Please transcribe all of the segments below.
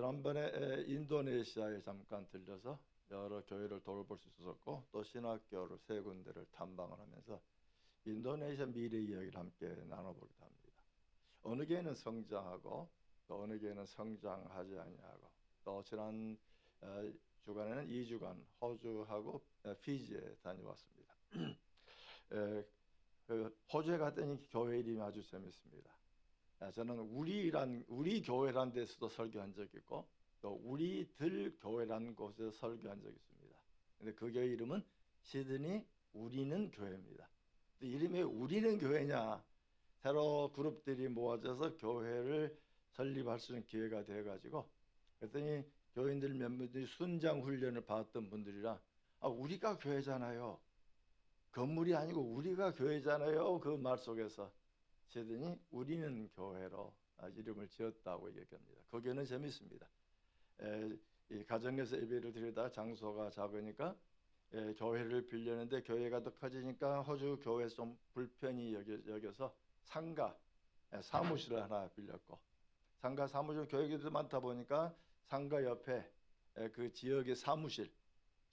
지난번에 인도네시아에 잠깐 들려서 여러 교회를 돌아볼 수 있었고 또 신학교를 세 군데를 탐방을 하면서 인도네시아 미래 이야기를 함께 나눠보기도 합니다. 어느 교회는 성장하고 또 어느 교회는 성장하지 아니하고 또 지난 주간에는 2주간 호주하고 피지에 다녀왔습니다. 호주에 갔더니 교회 이름이 아주 재밌습니다. 저는 우리 교회란 데서도 설교한 적이 있고 또 우리들 교회라는 곳에서 설교한 적이 있습니다. 근데 그 교회 이름은 시드니 우리는 교회입니다. 이름이 왜 우리는 교회냐? 새로 그룹들이 모아져서 교회를 설립할 수 있는 기회가 되어가지고 그랬더니 교인들 몇 분들이 순장 훈련을 받았던 분들이라 우리가 교회잖아요. 건물이 아니고 우리가 교회잖아요. 그 말 속에서 시드니 우리는 교회로 이름을 지었다고 얘기합니다. 그 교회는 재밌습니다. 이 가정에서 예배를 드리다 장소가 작으니까 교회를 빌렸는데 교회가 더 커지니까 호주 교회 좀 불편히 여겨서 상가 사무실을 하나 빌렸고 상가 사무실 교회도 많다 보니까 상가 옆에 그 지역의 사무실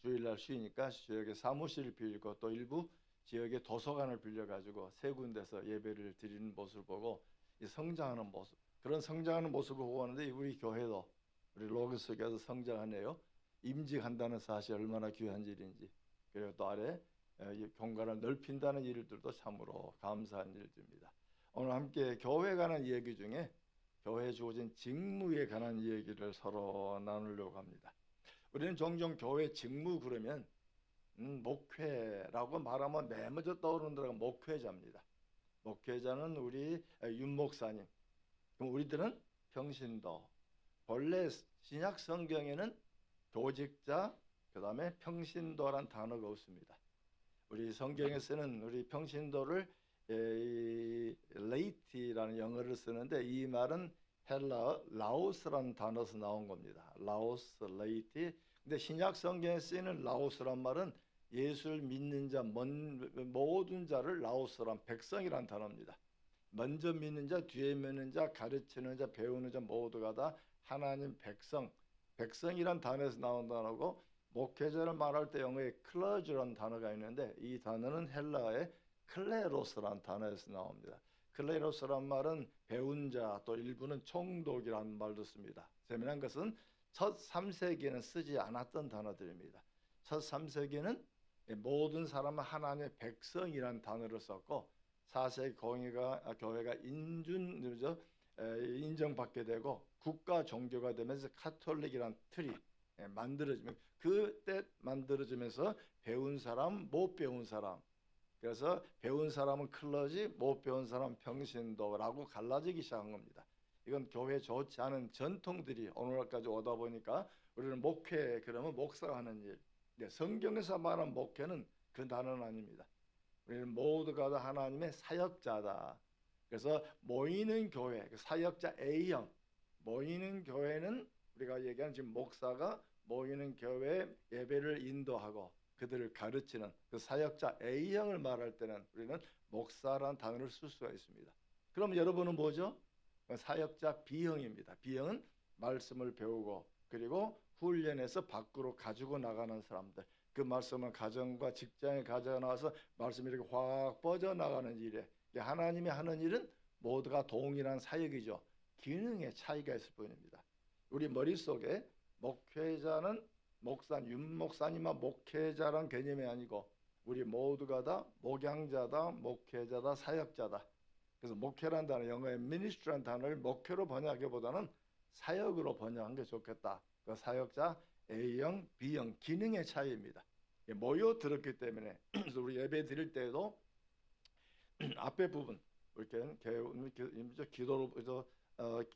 주일날 쉬니까 지역의 사무실을 빌리고 또 일부 지역의 도서관을 빌려가지고 세 군데서 예배를 드리는 모습을 보고 이 성장하는 모습 그런 성장하는 모습을 보고 하는데 우리 교회도 우리 로그스 교회도 성장하네요. 임직한다는 사실이 얼마나 귀한 일인지 그리고 또 아래 공간을 넓힌다는 일들도 참으로 감사한 일들입니다. 오늘 함께 교회에 관한 얘기 중에 교회에 주어진 직무에 관한 얘기를 서로 나누려고 합니다. 우리는 종종 교회 직무 그러면 목회라고 말하면 맨 먼저 떠오르는 데가 목회자입니다. 목회자는 우리 윤 목사님. 그럼 우리들은 평신도. 본래 신약 성경에는 교직자, 그 다음에 평신도란 단어가 없습니다. 우리 성경에 쓰는 우리 평신도를 레이티라는 영어를 쓰는데 이 말은 헬라어 라오스라는 단어에서 나온 겁니다. 라오스, 레이티. 근데 신약 성경에 쓰이는 라오스란 말은 예수를 믿는 자, 모든 자를 라오스란 백성이란 단어입니다. 먼저 믿는 자, 뒤에 믿는 자, 가르치는 자, 배우는 자 모두가 다 하나님 백성, 백성이란 단어에서 나온 단어고 목회자를 말할 때 영어에 클러즈라는 단어가 있는데 이 단어는 헬라어의 클레로스라는 단어에서 나옵니다. 클레로스란 말은 배운 자, 또 일부는 총독이라는 말도 씁니다. 재미난 것은 첫 3세기에는 쓰지 않았던 단어들입니다. 첫 3세기에는 모든 사람은 하나님의 백성이라는 단어를 썼고 4세기 교회가 인정받게 되고 국가 종교가 되면서 카톨릭이라는 틀이 만들어지면 그때 만들어지면서 배운 사람, 못 배운 사람 그래서 배운 사람은 클러지, 못 배운 사람은 평신도라고 갈라지기 시작한 겁니다. 이건 교회에 좋지 않은 전통들이 오늘날까지 오다 보니까 우리는 목회 그러면 목사가 하는 일 성경에서 말한 목회는 그 단어는 아닙니다. 우리는 모두가 다 하나님의 사역자다. 그래서 모이는 교회, 사역자 A형 모이는 교회는 우리가 얘기하는 지금 목사가 모이는 교회 예배를 인도하고 그들을 가르치는 그 사역자 A형을 말할 때는 우리는 목사라는 단어를 쓸 수가 있습니다. 그럼 여러분은 뭐죠? 사역자 B형입니다. B형은 말씀을 배우고 그리고 훈련해서 밖으로 가지고 나가는 사람들 그 말씀을 가정과 직장에 가져가 나와서 말씀이 이렇게 확 뻗어나가는 일에 하나님이 하는 일은 모두가 동일한 사역이죠. 기능의 차이가 있을 뿐입니다. 우리 머릿속에 목회자는 윤 목사님만 목회자란 개념이 아니고 우리 모두가 다 목양자다, 목회자다, 사역자다. 그래서 목회란 단어, 영어의 ministry란 단어를 목회로 번역하기보다는 사역으로 번역한 게 좋겠다. 그 사역자 A형, B형 기능의 차이입니다. 모여 들었기 때문에 그래서 우리 예배 드릴 때에도 앞에 부분 이렇게 기도로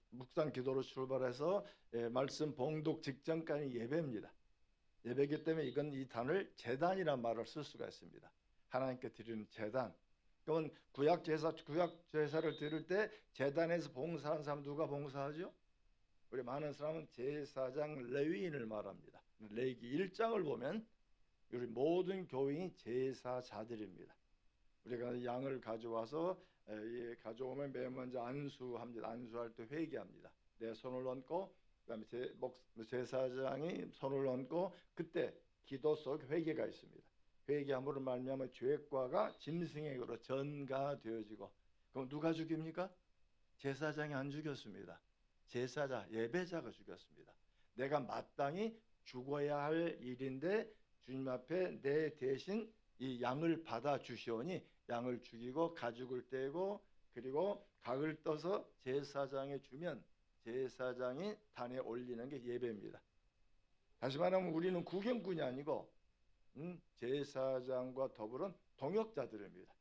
묵상 기도로 출발해서 말씀 봉독 직전까지 예배입니다. 예배이기 때문에 이 단어를 제단이라는 말을 쓸 수가 있습니다. 하나님께 드리는 제단. 그러면 구약 제사를 드릴 때 제단에서 봉사하는 사람 누가 봉사하죠? 우리 많은 사람은 제사장 레위인을 말합니다. 레위기 1장을 보면 우리 모든 교인이 제사자들입니다. 우리가 양을 가져와서 가져오면 맨 먼저 안수합니다. 안수할 때 회개합니다. 내 손을 얹고 그다음에 제사장이 손을 얹고 그때 기도 속 회개가 있습니다. 회개함으로 말미암아 죄과가 짐승에게로 전가되어지고, 그럼 누가 죽입니까? 제사장이 안 죽였습니다. 제사자, 예배자가 죽였습니다. 내가 마땅히 죽어야 할 일인데 주님 앞에 내 대신 이 양을 받아 주시오니 양을 죽이고 가죽을 떼고 그리고 각을 떠서 제사장에 주면 제사장이 단에 올리는 게 예배입니다. 다시 말하면 우리는 구경꾼이 아니고 제사장과 더불어 동역자들입니다.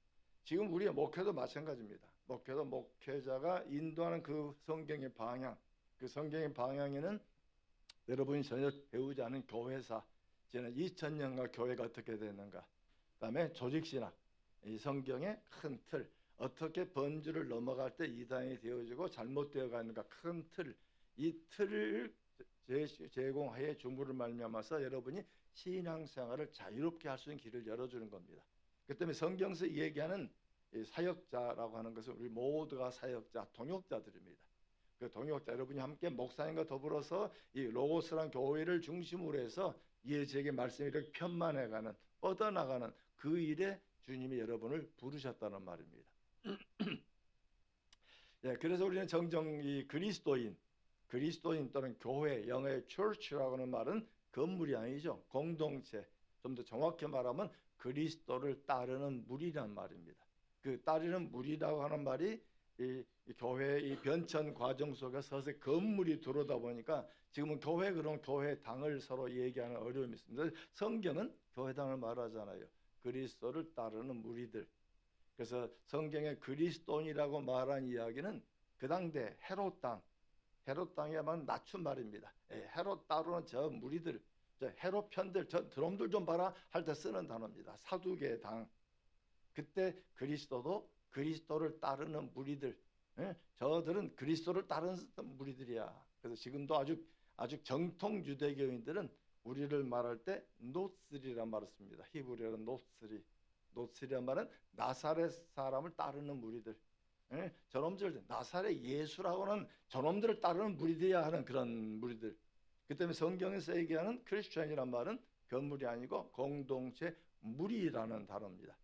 지금 우리의 목회도 마찬가지입니다. 목회도 목회자가 인도하는 그 성경의 방향, 그 성경의 방향에는 여러분이 전혀 배우지 않은 교회사, 지난 2000년간 교회가 어떻게 됐는가, 그다음에 조직신학, 이 성경의 큰 틀, 어떻게 번주를 넘어갈 때 이단이 되어지고 잘못되어 가는가 큰 틀, 이 틀을 제공하여 주무를 말미암아서 여러분이 신앙생활을 자유롭게 할 수 있는 길을 열어주는 겁니다. 그 때문에 성경에서 얘기하는 이 사역자라고 하는 것은 우리 모두가 사역자, 동역자들입니다. 그 동역자 여러분이 함께 목사님과 더불어서 이 로고스란 교회를 중심으로 해서 이해지에게 말씀이 이렇게 편만해가는, 뻗어나가는 그 일에 주님이 여러분을 부르셨다는 말입니다. 예, 그래서 우리는 정정 이 그리스도인 또는 교회, 영어의 church라고 하는 말은 건물이 아니죠. 공동체. 좀 더 정확히 말하면 그리스도를 따르는 무리란 말입니다. 그 따르는 무리라고 하는 말이 이 교회의 이 변천 과정 속에 서서히 건물이 들어오다 보니까 지금은 교회, 그런 교회당을 서로 얘기하는 어려움이 있습니다. 성경은 교회당을 말하잖아요. 그리스도를 따르는 무리들. 그래서 성경에 그리스도인이라고 말한 이야기는 그 당대 헤롯 땅에만 낮춘 말입니다. 헤롯 따르는 저 무리들, 저 헤롯 편들, 저 드럼들 좀 봐라 할 때 쓰는 단어입니다. 사두개 당. 그때 그리스도를 따르는 무리들, 저들은 그리스도를 따르는 무리들이야. 그래서 지금도 아주 정통 유대교인들은 우리를 말할 때 노스리란 말을 씁니다. 히브리어로 노스리란 말은 나사렛 사람을 따르는 무리들. 저놈들 나사렛 예수라고는 저놈들을 따르는 무리들이야 하는 그런 무리들. 그 때문에 성경에서 얘기하는 크리스천이란 말은 건물이 아니고 공동체, 무리라는 단어입니다.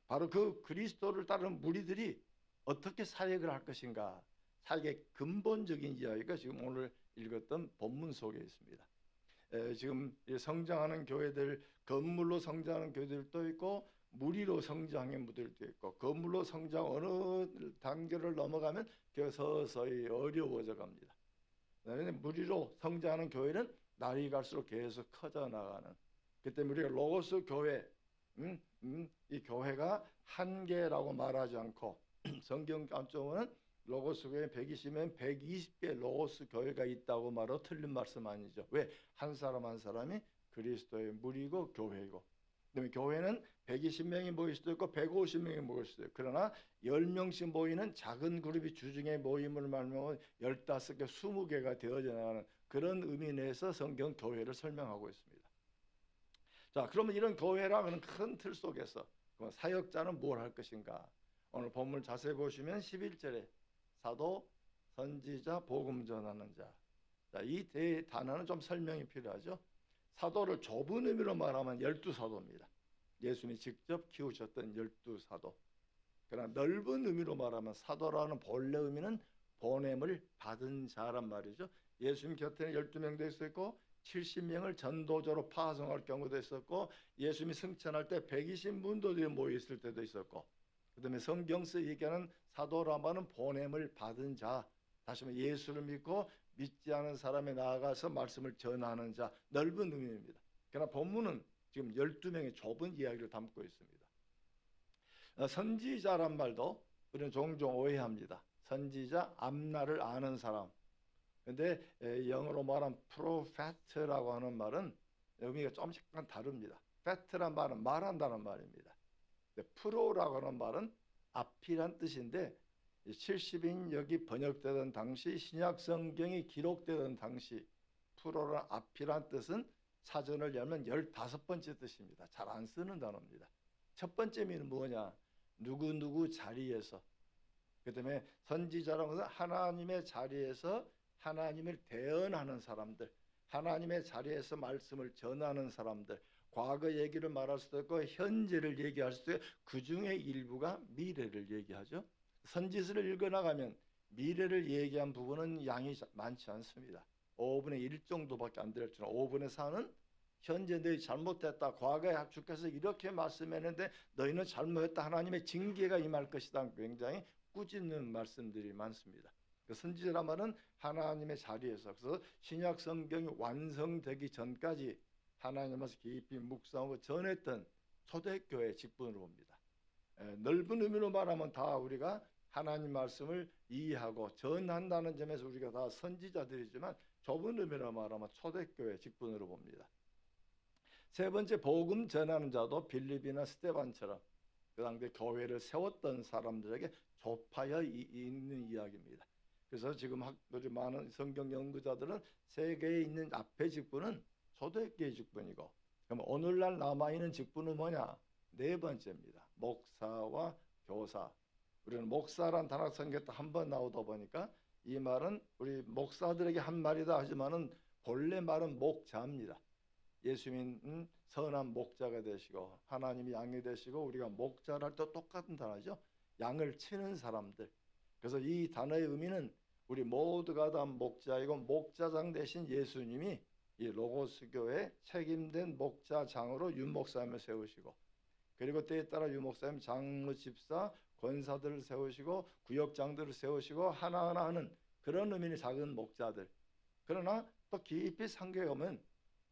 바로 그 그리스도를 따르는 무리들이 어떻게 사역을 할 것인가, 사역의 근본적인 이야기가 지금 오늘 읽었던 본문 속에 있습니다. 지금 성장하는 교회들, 건물로 성장하는 교회들도 있고 무리로 성장하는 무리들도 있고, 건물로 성장 어느 단계를 넘어가면 서서히 어려워져 갑니다. 무리로 성장하는 교회는 날이 갈수록 계속 커져 나가는. 그때 우리가 로고스 교회, 이 교회가 한 개라고 말하지 않고 성경 감정은 로고스 교회 120면 120개 로고스 교회가 있다고 말해도 틀린 말씀 아니죠. 왜? 한 사람 한 사람이 그리스도의 무리고 교회이고, 그다음에 교회는 120명이 모일 수도 있고 150명이 모일 수도 있고, 그러나 10명씩 모이는 작은 그룹이 주중에 모임을 말하면 15개, 20개가 되어져 나가는 그런 의미 내에서 성경 교회를 설명하고 있습니다. 자, 그러면 이런 교회라는 큰 틀 속에서 사역자는 뭘 할 것인가? 오늘 본문 자세히 보시면 11절에 사도, 선지자, 복음 전하는 자. 자, 이 단어는 좀 설명이 필요하죠. 사도를 좁은 의미로 말하면 12사도입니다. 예수님이 직접 키우셨던 12사도. 그러나 넓은 의미로 말하면 사도라는 본래 의미는 보냄을 받은 자란 말이죠. 예수님 곁에는 12명도 있었고 70명을 전도자로 파송할 경우도 있었고, 예수님이 승천할 때 120문도들이 모여 있을 때도 있었고, 그 다음에 성경서 얘기하는 사도라는 말은 보냄을 받은 자, 다시 말해 예수를 믿고 믿지 않은 사람에 나아가서 말씀을 전하는 자, 넓은 의미입니다. 그러나 본문은 지금 12명의 좁은 이야기를 담고 있습니다. 선지자란 말도 우리는 종종 오해합니다. 선지자, 앞날을 아는 사람. 근데 영어로 말하면 prophet라고 하는 말은 의미가 좀 약간 다릅니다. fat란 말은 말한다는 말입니다. 프로라고 하는 말은 앞이란 뜻인데 70인 여기 번역되던 당시, 신약 성경이 기록되던 당시 프로란 앞이란 뜻은 사전을 열면 15번째 뜻입니다. 잘 안 쓰는 단어입니다. 첫 번째 의미는 뭐냐? 누구 자리에서. 그 다음에 선지자라는 것은 하나님의 자리에서 하나님을 대언하는 사람들, 하나님의 자리에서 말씀을 전하는 사람들, 과거 얘기를 말할 수도 있고 현재를 얘기할 수도 있고 그 중에 일부가 미래를 얘기하죠. 선지서를 읽어나가면 미래를 얘기한 부분은 양이 많지 않습니다. 5분의 1 정도밖에 안 되었지만 5분의 4는 현재 너희 잘못했다. 과거에 주께서 이렇게 말씀했는데 너희는 잘못했다. 하나님의 징계가 임할 것이다. 굉장히 꾸짖는 말씀들이 많습니다. 그 선지자란 말은 하나님의 자리에서, 그래서 신약 성경이 완성되기 전까지 하나님께서 깊이 묵상하고 전했던 초대교회 직분으로 봅니다. 넓은 의미로 말하면 다 우리가 하나님 말씀을 이해하고 전한다는 점에서 우리가 다 선지자들이지만 좁은 의미로 말하면 초대교회 직분으로 봅니다. 세 번째, 복음 전하는 자도 빌립이나 스데반처럼 그 당대 교회를 세웠던 사람들에게 좁하여 있는 이야기입니다. 그래서 지금 우리 많은 성경 연구자들은 세계에 있는 앞에 직분은 초대교회 직분이고, 그럼 오늘날 남아있는 직분은 뭐냐? 네 번째입니다. 목사와 교사. 우리는 목사란 단어 성경에 한 번 나오다 보니까 이 말은 우리 목사들에게 한 말이다 하지만은 본래 말은 목자입니다. 예수님은 선한 목자가 되시고 하나님이 양이 되시고 우리가 목자를 할 때 똑같은 단어죠. 양을 치는 사람들. 그래서 이 단어의 의미는 우리 모두가 다 목자이고 목자장 대신 예수님이 이 로고스 교회 책임된 목자장으로 윤목사님을 세우시고, 그리고 때에 따라 윤목사님 장로 집사 권사들을 세우시고 구역장들을 세우시고 하나하나 하는 그런 의미의 작은 목자들. 그러나 또 깊이 상교에 오면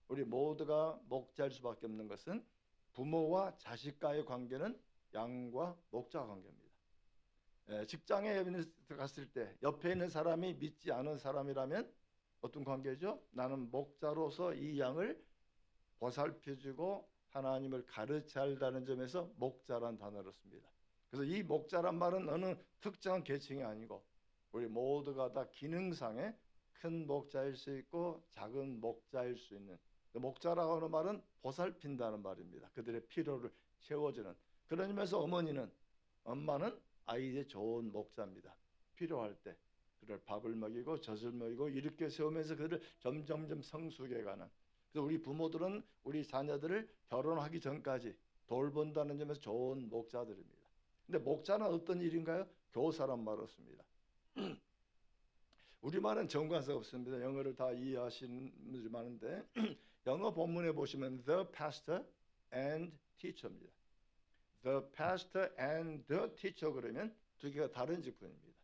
우리 모두가 목자일 수밖에 없는 것은 부모와 자식과의 관계는 양과 목자 관계입니다. 직장에 갔을 때 옆에 있는 사람이 믿지 않은 사람이라면 어떤 관계죠? 나는 목자로서 이 양을 보살펴주고 하나님을 가르쳐야 한다는 점에서 목자란 단어를 씁니다. 그래서 이 목자란 말은 어느 특정한 계층이 아니고 우리 모두가 다 기능상의 큰 목자일 수 있고 작은 목자일 수 있는, 목자라고 하는 말은 보살핀다는 말입니다. 그들의 필요를 채워주는. 그런 의미에서 엄마는 아이의 좋은 목자입니다. 필요할 때 그를 밥을 먹이고 젖을 먹이고 이렇게 세우면서 그들을 점점점 성숙해가는. 그래서 우리 부모들은 우리 자녀들을 결혼하기 전까지 돌본다는 점에서 좋은 목자들입니다. 근데 목자는 어떤 일인가요? 교사란 말을 씁니다. 우리말은 정관사가 없습니다. 영어를 다 이해하시는 분들이 많은데 영어 본문에 보시면 the pastor and teacher입니다. The pastor and the teacher 그러면 두 개가 다른 직분입니다.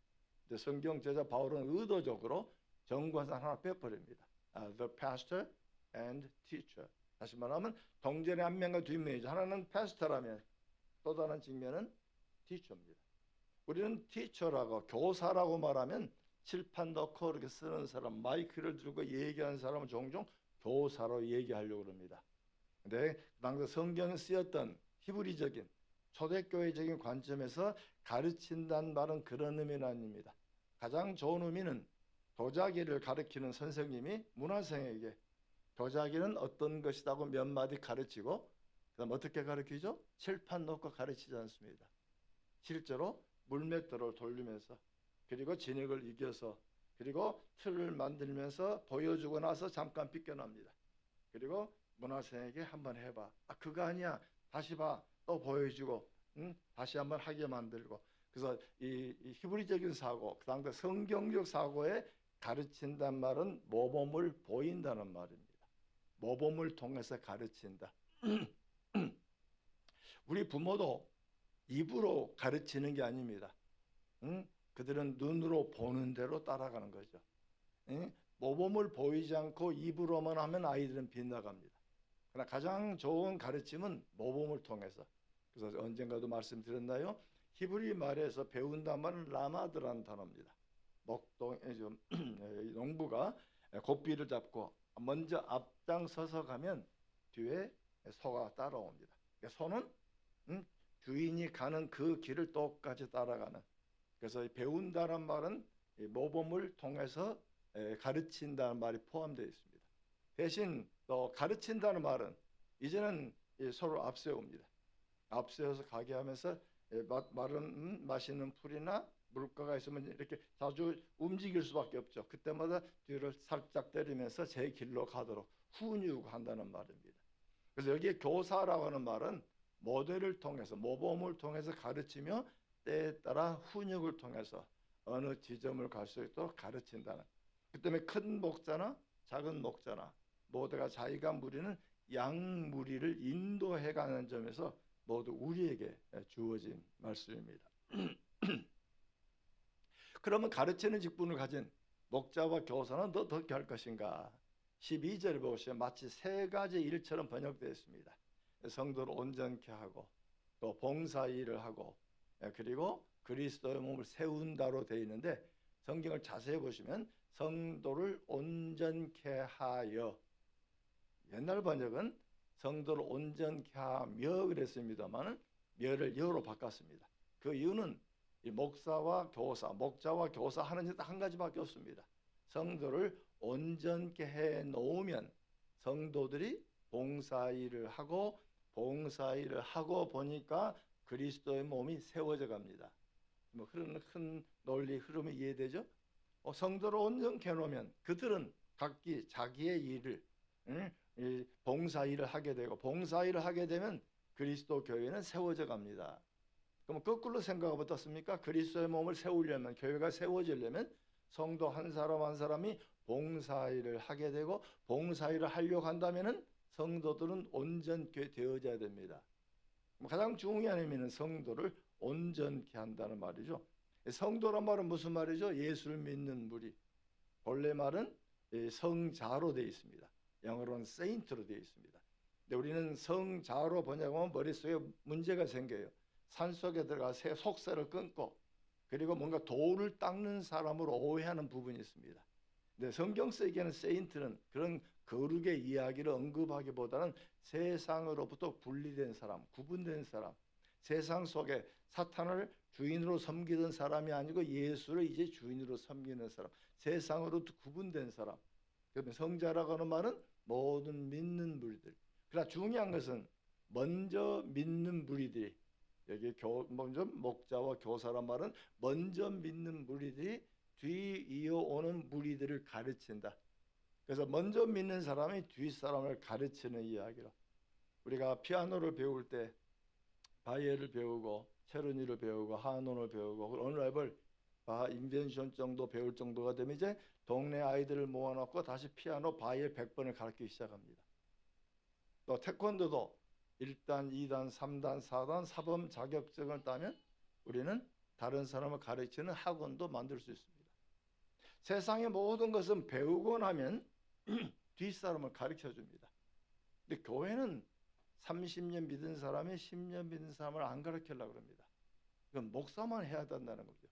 성경 제자 바울은 의도적으로 정관사 하나 빼버립니다. The pastor and teacher. 다시 말하면 동전의 앞면과 뒷면이죠. 하나는 pastor라면 또 다른 측면은 teacher입니다. 우리는 teacher라고 교사라고 말하면 칠판 넣고 이렇게 쓰는 사람, 마이크를 들고 얘기하는 사람은 종종 교사로 얘기하려고 합니다. 근데 당시 성경에 쓰였던 히브리적인 초대교회적인 관점에서 가르친다는 말은 그런 의미는 아닙니다. 가장 좋은 의미는 도자기를 가르치는 선생님이 문화생에게 도자기는 어떤 것이라고 몇 마디 가르치고 그다음 어떻게 가르치죠? 칠판 놓고 가르치지 않습니다. 실제로 물맷돌을 돌리면서 그리고 진흙을 이겨서 그리고 틀을 만들면서 보여주고 나서 잠깐 빗겨납니다. 그리고 문화생에게 한번 해봐. 그거 아니야. 다시 봐. 또 보여주고 다시 한번 하게 만들고. 그래서 이 히브리적인 사고, 그 다음에 성경적 사고에 가르친다는 말은 모범을 보인다는 말입니다. 모범을 통해서 가르친다. 우리 부모도 입으로 가르치는 게 아닙니다. 그들은 눈으로 보는 대로 따라가는 거죠. 모범을 보이지 않고 입으로만 하면 아이들은 빗나갑니다. 그러나 가장 좋은 가르침은 모범을 통해서. 그래서 언젠가도 말씀드렸나요? 히브리 말에서 배운다는 말은 라마드라는 단어입니다. 농부가 고삐를 잡고 먼저 앞장서서 가면 뒤에 소가 따라옵니다. 그러니까 소는 주인이 가는 그 길을 똑같이 따라가는. 그래서 배운다는 말은 모범을 통해서 가르친다는 말이 포함되어 있습니다. 대신 또 가르친다는 말은 이제는 서로 앞세웁니다. 앞세워서 가게 하면서 마른 맛있는 풀이나 물가가 있으면 이렇게 자주 움직일 수밖에 없죠. 그때마다 뒤를 살짝 때리면서 제 길로 가도록 훈육한다는 말입니다. 그래서 여기에 교사라고 하는 말은 모델을 통해서, 모범을 통해서 가르치며 때에 따라 훈육을 통해서 어느 지점을 갈 수 있도록 가르친다는. 그 때문에 큰 목자나 작은 목자나 모두가 자기가 무리는 양 무리를 인도해가는 점에서 모두 우리에게 주어진 말씀입니다. 그러면 가르치는 직분을 가진 목자와 교사는 어떻게 할 것인가? 12절 보시면 마치 세 가지 일처럼 번역되어 있습니다. 성도를 온전케 하고 또 봉사 일을 하고 그리고 그리스도의 몸을 세운다로 되어 있는데, 성경을 자세히 보시면 성도를 온전케 하여, 옛날 번역은 성도를 온전케 하며 그랬습니다만 며를 여로 바꿨습니다. 그 이유는 이 목사와 교사, 목자와 교사 하는 일 한 가지밖에 없습니다. 성도를 온전케 해 놓으면 성도들이 봉사일을 하고, 봉사일을 하고 보니까 그리스도의 몸이 세워져 갑니다. 뭐 그런 큰 논리 흐름이 이해되죠? 성도를 온전케 해 놓으면 그들은 각기 자기의 일을, 이 봉사일을 하게 되고, 봉사일을 하게 되면 그리스도 교회는 세워져 갑니다. 그럼 거꾸로 생각하면 어떻습니까? 그리스도의 몸을 세우려면, 교회가 세워지려면 성도 한 사람 한 사람이 봉사일을 하게 되고, 봉사일을 하려고 한다면 성도들은 온전케 되어져야 됩니다. 가장 중요한 의미는 성도를 온전케 한다는 말이죠. 성도란 말은 무슨 말이죠? 예수를 믿는 무리. 본래 말은 성자로 되어 있습니다. 영어로는 saint로 되어 있습니다. 근데 우리는 성자로 번역하면 머릿속에 문제가 생겨요. 산속에 들어가 새 속세를 끊고 그리고 뭔가 돌을 닦는 사람으로 오해하는 부분이 있습니다. 근데 성경 쓰기에는 세인트는 그런 거룩의 이야기를 언급하기보다는 세상으로부터 분리된 사람, 구분된 사람, 세상 속에 사탄을 주인으로 섬기던 사람이 아니고 예수를 이제 주인으로 섬기는 사람, 세상으로부터 구분된 사람. 그러면 성자라고 하는 말은 모든 믿는 무리들. 그러나 중요한 것은 먼저 믿는 무리들이, 여기 먼저 목자와 교사란 말은 먼저 믿는 무리들이 뒤 이어오는 무리들을 가르친다. 그래서 먼저 믿는 사람이 뒷 사람을 가르치는 이야기로, 우리가 피아노를 배울 때 바이엘을 배우고 체르니를 배우고 하논을 배우고 어느 레벨 인벤션 정도 배울 정도가 되면 이제 동네 아이들을 모아놓고 다시 피아노 바이엘 100번을 가르치기 시작합니다. 또 태권도도 1단, 2단, 3단, 4단 사범 자격증을 따면 우리는 다른 사람을 가르치는 학원도 만들 수 있습니다. 세상의 모든 것은 배우고 나면 뒷사람을 가르쳐 줍니다. 근데 교회는 30년 믿은 사람이 10년 믿은 사람을 안 가르치려고 합니다. 이건 목사만 해야 된다는 거죠.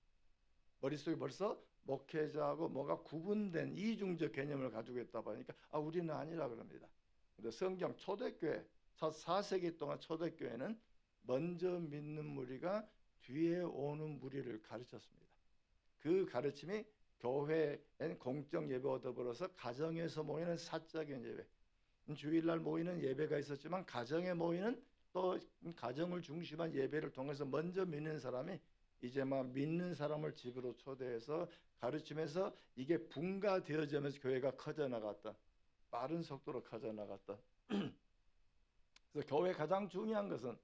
머릿속에 벌써 목회자하고 뭐가 구분된 이중적 개념을 가지고 있다 보니까 우리는 아니라 그럽니다. 근데 성경 초대교회 첫 4세기 동안 초대교회는 먼저 믿는 무리가 뒤에 오는 무리를 가르쳤습니다. 그 가르침이 교회엔 공적 예배와 더불어서 가정에서 모이는 사적인 예배, 주일날 모이는 예배가 있었지만 가정에 모이는 또 가정을 중심한 예배를 통해서 먼저 믿는 사람이 이제 막 믿는 사람을 집으로 초대해서 가르치면서 이게 분가되어지면서 교회가 커져나갔던, 빠른 속도로 커져나갔던. 그래서 교회 가장 중요한 것은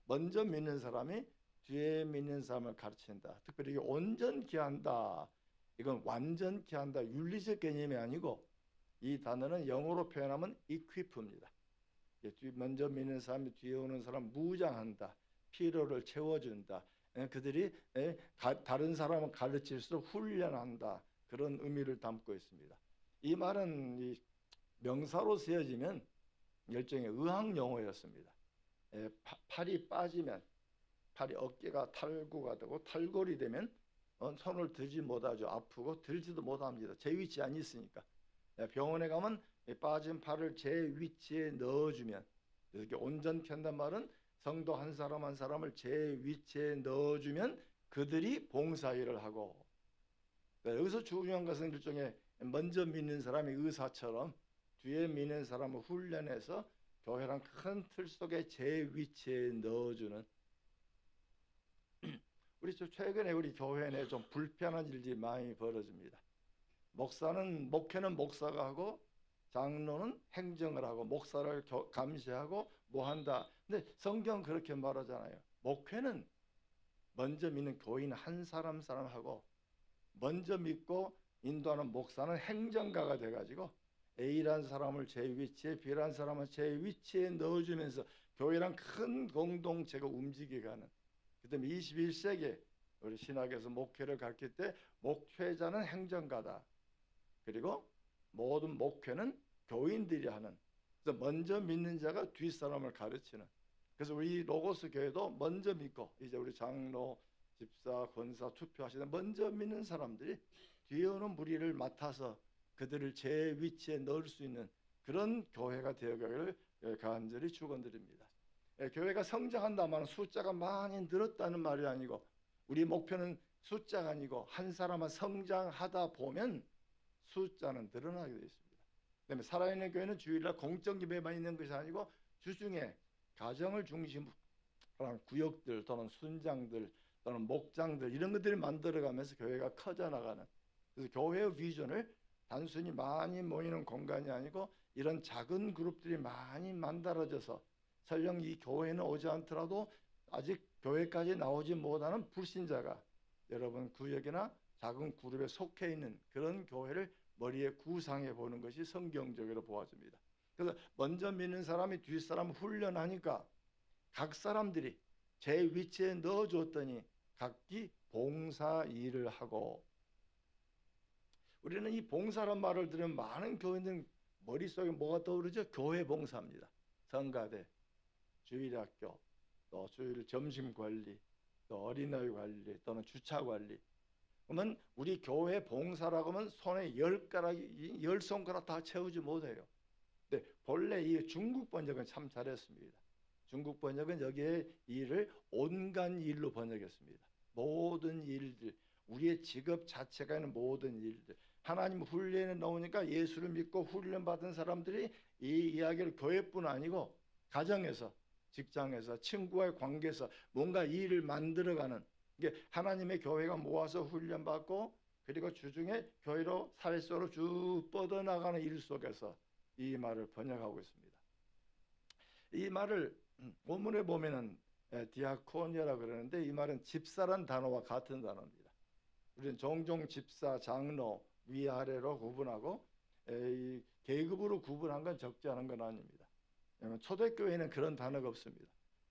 먼저 믿는 사람이 뒤에 믿는 사람을 가르친다. 특별히 온전케 한다. 이건 완전케 한다. 윤리적 개념이 아니고 이 단어는 영어로 표현하면 equip입니다. 먼저 믿는 사람이 뒤에 오는 사람 무장한다. 필요를 채워준다. 그들이 다른 사람을 가르칠수록 훈련한다. 그런 의미를 담고 있습니다. 이 말은 이 명사로 쓰여지면 일종의 의학 용어였습니다. 팔이 빠지면, 팔이 어깨가 탈구가 되고 탈골이 되면 손을 들지 못하죠. 아프고 들지도 못합니다. 제 위치에 안 있으니까. 병원에 가면 빠진 팔을 제 위치에 넣어주면, 이렇게 온전케 한단 말은 성도 한 사람 한 사람을 제 위치에 넣어주면 그들이 봉사일을 하고, 여기서 중요한 것은 일종의 먼저 믿는 사람이 의사처럼 뒤에 믿는 사람을 훈련해서 교회란 큰 틀 속에 제 위치에 넣어주는, 우리 최근에 우리 교회 내 좀 불편한 일들이 많이 벌어집니다. 목회는 목사가 하고 장로는 행정을 하고 목사를 감시하고 뭐 한다. 근데 성경 그렇게 말하잖아요. 목회는 먼저 믿는 교인 한 사람 하고 먼저 믿고 인도하는 목사는 행정가가 돼가지고 A라는 사람을 제 위치에 B라는 사람을 제 위치에 넣어주면서 교회랑 큰 공동체가 움직여가는. 그다음에 21세기에 우리 신학에서 목회를 가르칠 때 목회자는 행정가다. 그리고 모든 목회는 교인들이 하는. 그래서 먼저 믿는 자가 뒷사람을 가르치는. 그래서 우리 로고스 교회도 먼저 믿고 이제 우리 장로, 집사, 권사 투표하시는 먼저 믿는 사람들이 뒤에 오는 무리를 맡아서 그들을 제 위치에 넣을 수 있는 그런 교회가 되어가기를 간절히 축원드립니다. 교회가 성장한다면 숫자가 많이 늘었다는 말이 아니고 우리 목표는 숫자가 아니고 한 사람만 성장하다 보면 숫자는 늘어나게 되어 있습니다. 그다음에 살아있는 교회는 주일날 공적 예배만 있는 것이 아니고 주중에 가정을 중심으로 한 구역들 또는 순장들 또는 목장들 이런 것들을 만들어가면서 교회가 커져나가는. 그래서 교회의 비전을 단순히 많이 모이는 공간이 아니고 이런 작은 그룹들이 많이 만들어져서 설령 이 교회는 오지 않더라도 아직 교회까지 나오지 못하는 불신자가 여러분 구역이나 작은 그룹에 속해 있는 그런 교회를 머리에 구상해 보는 것이 성경적으로 보아집니다. 그래서 먼저 믿는 사람이 뒷사람 훈련하니까 각 사람들이 제 위치에 넣어줬더니 각기 봉사 일을 하고. 우리는 이 봉사란 말을 들으면 많은 교인들은 머릿속에 뭐가 떠오르죠? 교회 봉사입니다. 성가대, 주일학교, 또 주일 점심 관리, 또 어린아이 관리 또는 주차 관리. 그러면 우리 교회 봉사라고 하면 손에 10가락이 10손가락 다 채우지 못해요. 근데 본래 이 중국 번역은 참 잘했습니다. 중국 번역은 여기에 일을 온갖 일로 번역했습니다. 모든 일들, 우리의 직업 자체가 있는 모든 일들. 하나님 훈련에 나오니까 예수를 믿고 훈련받은 사람들이 이 이야기를 교회뿐 아니고 가정에서, 직장에서, 친구와의 관계에서 뭔가 일을 만들어가는, 이게 하나님의 교회가 모아서 훈련받고 그리고 주중에 교회로 사회 속으로 쭉 뻗어나가는 일 속에서 이 말을 번역하고 있습니다. 이 말을 원문에 보면은 디아코니아라 그러는데 이 말은 집사란 단어와 같은 단어입니다. 우리는 종종 집사, 장로, 위아래로 구분하고 이 계급으로 구분한 건 적지 않은 건 아닙니다. 초대교회는 그런 단어가 없습니다.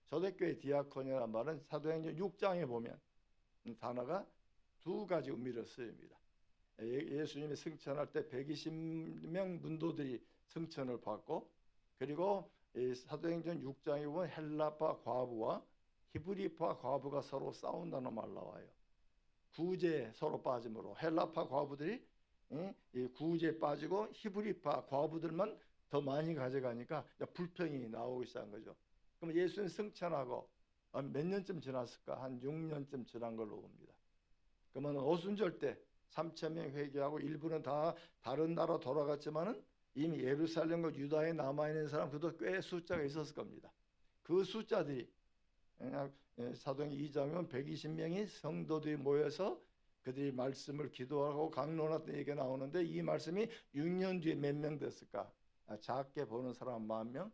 초대교회 디아코니아란 말은 사도행전 6장에 보면 단어가 두 가지 의미로 쓰입니다. 예수님이 승천할 때 120명 문도들이 승천을 받고 그리고 사도행전 6장에 보면 헬라파 과부와 히브리파 과부가 서로 싸운다는 말 나와요. 구제에 서로 빠짐으로 헬라파 과부들이 이 구제에 빠지고 히브리파 과부들만 더 많이 가져가니까 불평이 나오기 시작한 거죠. 그럼 예수님 승천하고 몇 년쯤 지났을까? 한 6년쯤 지난 걸로 봅니다. 그러면 오순절 때 3,000명 회개하고 일부는 다 다른 나라 돌아갔지만은 이미 예루살렘과 유다에 남아있는 사람 그도 꽤 숫자가 있었을 겁니다. 그 숫자들이 사도행전 2장이면 120명이 성도들이 모여서 그들이 말씀을 기도하고 강론했던 얘기가 나오는데 이 말씀이 6년 뒤에 몇 명 됐을까? 작게 보는 사람 10,000명,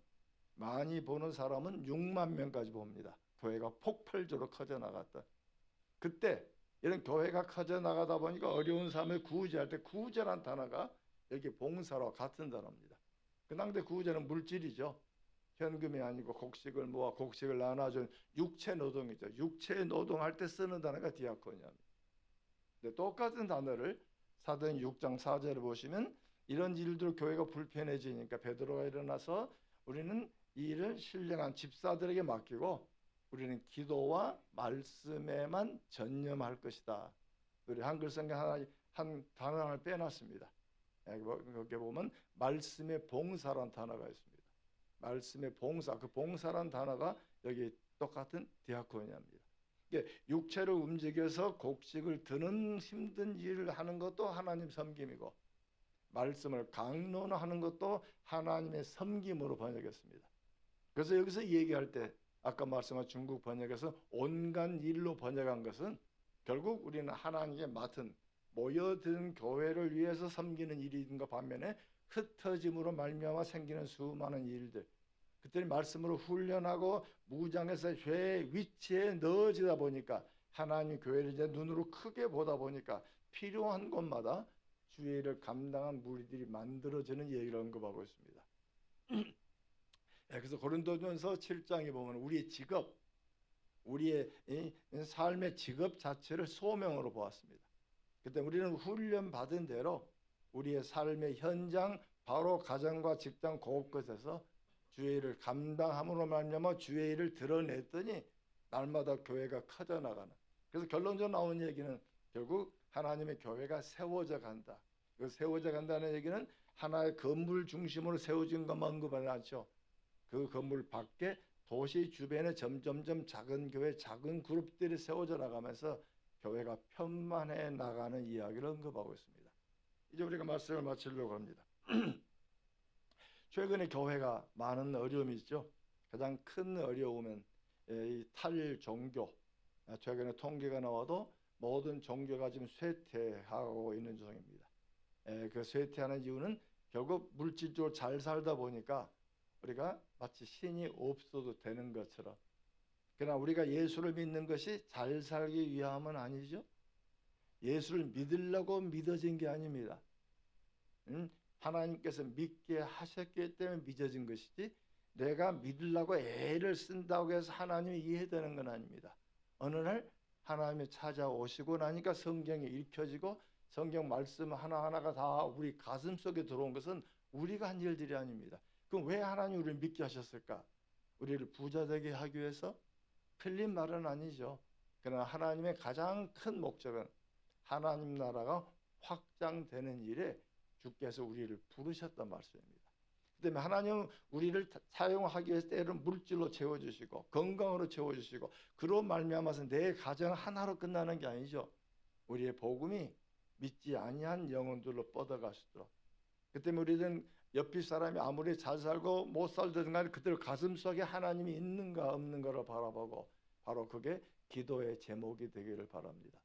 많이 보는 사람은 6만 명까지 봅니다. 교회가 폭발적으로 커져나갔던 그때 이런 교회가 커져나가다 보니까 어려운 삶을 구제할 때 구제란 단어가 여기 봉사와 같은 단어입니다. 그 당대 구제는 물질이죠. 현금이 아니고 곡식을 모아 곡식을 나눠준 육체 노동이죠. 육체 노동할 때 쓰는 단어가 디아코니아입니다. 근데 똑같은 단어를 사도행 6장 4절을 보시면 이런 일들 교회가 불편해지니까 베드로가 일어나서 우리는 이 일을 신령한 집사들에게 맡기고 우리는 기도와 말씀에만 전념할 것이다. 우리 한글 성경 한 단어를 빼놨습니다. 여기 보면 말씀의 봉사란 단어가 있습니다. 말씀의 봉사, 그 봉사란 단어가 여기 똑같은 디아코니아입니다. 육체를 움직여서 곡식을 드는 힘든 일을 하는 것도 하나님 섬김이고 말씀을 강론하는 것도 하나님의 섬김으로 번역했습니다. 그래서 여기서 얘기할 때 아까 말씀한 중국 번역에서 온갖 일로 번역한 것은 결국 우리는 하나님께 맡은 모여든 교회를 위해서 섬기는 일인가 반면에 흩어짐으로 말미암아 생기는 수많은 일들, 그들이 말씀으로 훈련하고 무장해서 죄의 위치에 넣어지다 보니까 하나님 교회를 이제 눈으로 크게 보다 보니까 필요한 곳마다 주의 일을 감당한 무리들이 만들어지는 얘기를 언급하고 있습니다. 그래서 고린도전서 7장에 보면 우리의 직업, 우리의 삶의 직업 자체를 소명으로 보았습니다. 그때 우리는 훈련받은 대로 우리의 삶의 현장, 바로 가정과 직장 곳곳에서 주의 일을 감당함으로 말미암아 주의 일을 드러냈더니 날마다 교회가 커져 나가는, 그래서 결론적으로 나오는 얘기는 결국 하나님의 교회가 세워져 간다. 그 세워져 간다는 얘기는 하나의 건물 중심으로 세워진 것만 언급하지 않죠. 그 건물 밖에 도시 주변에 점점점 작은 교회, 작은 그룹들이 세워져 나가면서 교회가 편만해 나가는 이야기를 언급하고 있습니다. 이제 우리가 말씀을 마치려고 합니다. 최근에 교회가 많은 어려움이 있죠. 가장 큰 어려움은 이 탈종교. 최근에 통계가 나와도 모든 종교가 지금 쇠퇴하고 있는 중입니다. 그 쇠퇴하는 이유는 결국 물질적으로 잘 살다 보니까 우리가 마치 신이 없어도 되는 것처럼, 그러나 우리가 예수를 믿는 것이 잘 살기 위함은 아니죠. 예수를 믿으려고 믿어진 게 아닙니다. 하나님께서 믿게 하셨기 때문에 믿어진 것이지 내가 믿으려고 애를 쓴다고 해서 하나님이 이해되는 건 아닙니다. 어느 날 하나님이 찾아오시고 나니까 성경이 읽혀지고 성경 말씀 하나하나가 다 우리 가슴 속에 들어온 것은 우리가 한 일들이 아닙니다. 그럼 왜 하나님 우리를 믿게 하셨을까? 우리를 부자 되게 하기 위해서? 틀린 말은 아니죠. 그러나 하나님의 가장 큰 목적은 하나님 나라가 확장되는 일에 주께서 우리를 부르셨단 말씀입니다. 그 때문에 하나님은 우리를 사용하기 위해서 때로는 물질로 채워주시고 건강으로 채워주시고, 그로 말미암아서 내 가정 하나로 끝나는 게 아니죠. 우리의 복음이 믿지 아니한 영혼들로 뻗어갈 수 있도록. 그 때문에 우리는 옆집 사람이 아무리 잘 살고 못 살든 간에 그들 가슴 속에 하나님이 있는가 없는가를 바라보고, 바로 그게 기도의 제목이 되기를 바랍니다.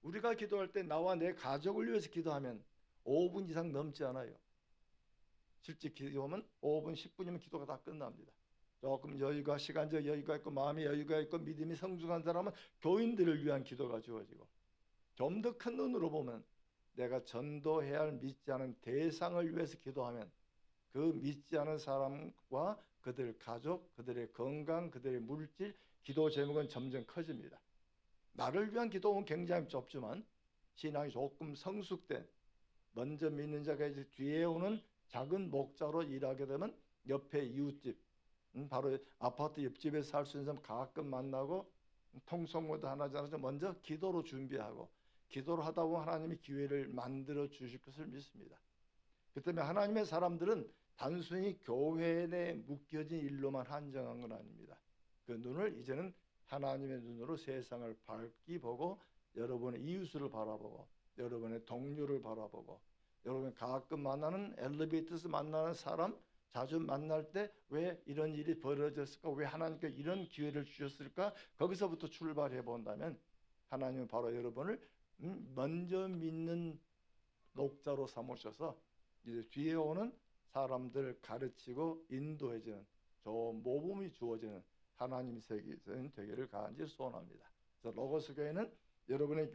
우리가 기도할 때 나와 내 가족을 위해서 기도하면 5분 이상 넘지 않아요. 실제 기도하면 5분, 10분이면 기도가 다 끝납니다. 조금 여유가, 시간적 여유가 있고 마음의 여유가 있고 믿음이 성숙한 사람은 교인들을 위한 기도가 주어지고, 좀 더 큰 눈으로 보면 내가 전도해야 할 믿지 않은 대상을 위해서 기도하면 그 믿지 않은 사람과 그들 가족, 그들의 건강, 그들의 물질, 기도 제목은 점점 커집니다. 나를 위한 기도는 굉장히 좁지만 신앙이 조금 성숙된, 먼저 믿는 자가 이제 뒤에 오는 작은 목자로 일하게 되면 옆에 이웃집, 바로 아파트 옆집에서 살 수 있는 사람 가끔 만나고 통성모도 하나지 않아서 먼저 기도로 준비하고, 기도를 하다 보면 하나님이 기회를 만들어 주실 것을 믿습니다. 그 때문에 하나님의 사람들은 단순히 교회 내에 묶여진 일로만 한정한 건 아닙니다. 그 눈을 이제는 하나님의 눈으로 세상을 밝게 보고, 여러분의 이웃을 바라보고, 여러분의 동료를 바라보고, 여러분 가끔 만나는 엘리베이터에서 만나는 사람, 자주 만날 때 왜 이런 일이 벌어졌을까? 왜 하나님께 이런 기회를 주셨을까? 거기서부터 출발해 본다면 하나님은 바로 여러분을 먼저 믿는 목자로 삼으셔서 이제 뒤에 오는 사람들을 가르치고 인도해주는 저 모범이 주어지는 하나님의 세계는 되기를 간절히 소원합니다. 그래서 로고스 교회는 여러분의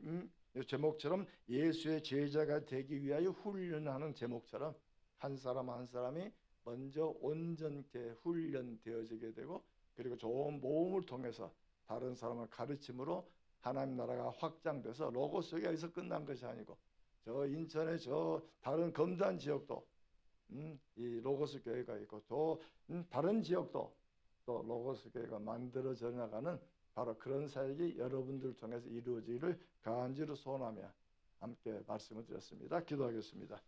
제목처럼 예수의 제자가 되기 위하여 훈련하는 제목처럼 한 사람 한 사람이 먼저 온전케 훈련되어지게 되고, 그리고 좋은 모험을 통해서 다른 사람을 가르침으로 하나님 나라가 확장돼서 로고스 교회에서 끝난 것이 아니고 저 인천의 저 다른 검단 지역도 이 로고스 교회가 있고 또 다른 지역도 또 로고스 교회가 만들어져 나가는 바로 그런 사역이 여러분들 통해서 이루어지기를 간절히 소원하며 함께 말씀을 드렸습니다. 기도하겠습니다.